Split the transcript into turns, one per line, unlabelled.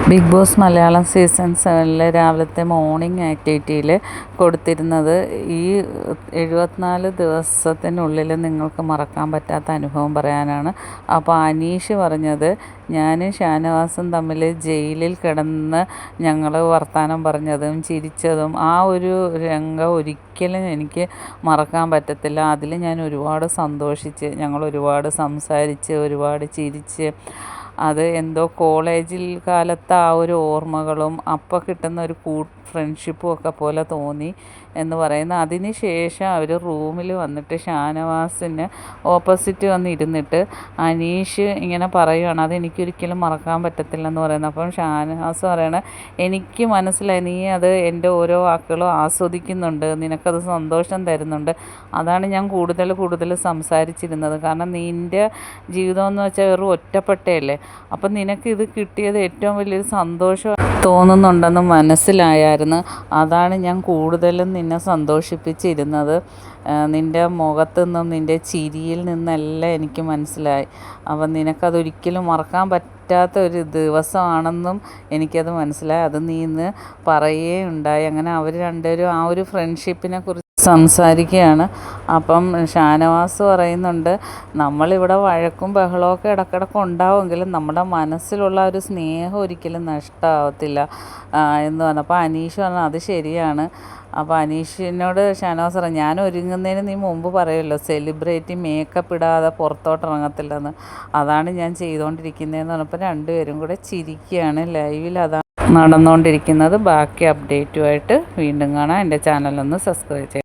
Big boss Malayalam season 7 രാവിലത്തെ morning ആക്ടിവിറ്റിയിൽ കൊടുത്തിരുന്നത് ഈ 74 ദിവസത്തിനുള്ളിൽ നിങ്ങൾക്ക് മറക്കാൻ പറ്റാത്ത അനുഭവം പറയാനാണ്. അപ്പോൾ അനീഷ് പറഞ്ഞത്, ഞാനും ഷാനവാസും തമ്മിൽ ജയിലിൽ കിടന്ന് ഞങ്ങൾ വർത്തമാനം പറഞ്ഞതും ചിരിച്ചതും ആ ഒരു രംഗം ഒരിക്കലും എനിക്ക് മറക്കാൻ പറ്റത്തില്ല. അതിൽ ഞാൻ ഒരുപാട് സന്തോഷിച്ച്, ഞങ്ങൾ ഒരുപാട് സംസാരിച്ച്, ഒരുപാട് ചിരിച്ച്, അത് എന്തോ കോളേജിൽ കാലത്തെ ആ ഒരു ഓർമ്മകളും അപ്പോൾ കിട്ടുന്ന ഒരു ഫ്രണ്ട്ഷിപ്പും ഒക്കെ പോലെ തോന്നി എന്ന് പറയുന്നു. അതിന് ശേഷം അവർ റൂമിൽ വന്നിട്ട് ഷാനവാസിന് ഓപ്പോസിറ്റ് വന്നിരുന്നിട്ട് അനീഷ് ഇങ്ങനെ പറയുകയാണ്, അതെനിക്കൊരിക്കലും മറക്കാൻ പറ്റത്തില്ലെന്ന് പറയുന്നത്. അപ്പം ഷാനവാസ് പറയണ, എനിക്ക് മനസ്സിലായി നീ അത് എൻ്റെ ഓരോ വാക്കുകളും ആസ്വദിക്കുന്നുണ്ട്, നിനക്കത് സന്തോഷം തരുന്നുണ്ട്, അതാണ് ഞാൻ കൂടുതൽ സംസാരിച്ചിരുന്നത്. കാരണം നിൻ്റെ ജീവിതം എന്ന് വെച്ചാൽ വെറും ഒറ്റപ്പെട്ടല്ലേ, അപ്പം നിനക്കിത് കിട്ടിയത് ഏറ്റവും വലിയൊരു സന്തോഷം തോന്നുന്നുണ്ടെന്ന് മനസ്സിലായായിരുന്നു. അതാണ് ഞാൻ കൂടുതലും നിന്നെ സന്തോഷിപ്പിച്ചിരുന്നത്. നിൻ്റെ മുഖത്തു നിന്നും നിൻ്റെ ചിരിയിൽ നിന്നെല്ലാം എനിക്ക് മനസ്സിലായി. അപ്പം നിനക്കതൊരിക്കലും മറക്കാൻ പറ്റാത്ത ഒരു ദിവസമാണെന്നും എനിക്കത് മനസ്സിലായി. അത് നീ ഇന്ന് പറയുകയുണ്ടായി. അങ്ങനെ അവർ രണ്ടുപേരും ആ ഒരു ഫ്രണ്ട്ഷിപ്പിനെ കുറിച്ച് സംസാരിക്കുകയാണ്. അപ്പം ഷാനവാസ് പറയുന്നുണ്ട്, നമ്മളിവിടെ വഴക്കും ബഹളമൊക്കെ ഇടയ്ക്കിടയ്ക്ക് ഉണ്ടാവുമെങ്കിലും നമ്മുടെ മനസ്സിലുള്ള ഒരു സ്നേഹം ഒരിക്കലും നഷ്ടമാവത്തില്ല എന്ന് പറഞ്ഞു. അപ്പോൾ അനീഷ് പറഞ്ഞു, അത് ശരിയാണ്. അപ്പോൾ അനീഷിനോട് ഷാനവാസ് പറഞ്ഞു, ഞാൻ ഒരുങ്ങുന്നതിന് നീ മുമ്പ് പറയുമല്ലോ സെലിബ്രിറ്റി മേക്കപ്പ് ഇടാതെ പുറത്തോട്ട് ഇറങ്ങത്തില്ലെന്ന്, അതാണ് ഞാൻ ചെയ്തുകൊണ്ടിരിക്കുന്നതെന്ന് പറഞ്ഞപ്പോൾ രണ്ടുപേരും കൂടെ ചിരിക്കുകയാണ്. ലൈവിൽ അതാണ് നടന്നുകൊണ്ടിരിക്കുന്നത്. ബാക്കി അപ്ഡേറ്റുമായിട്ട് വീണ്ടും കാണാം. എൻ്റെ ചാനലൊന്ന് സബ്സ്ക്രൈബ് ചെയ്യാം.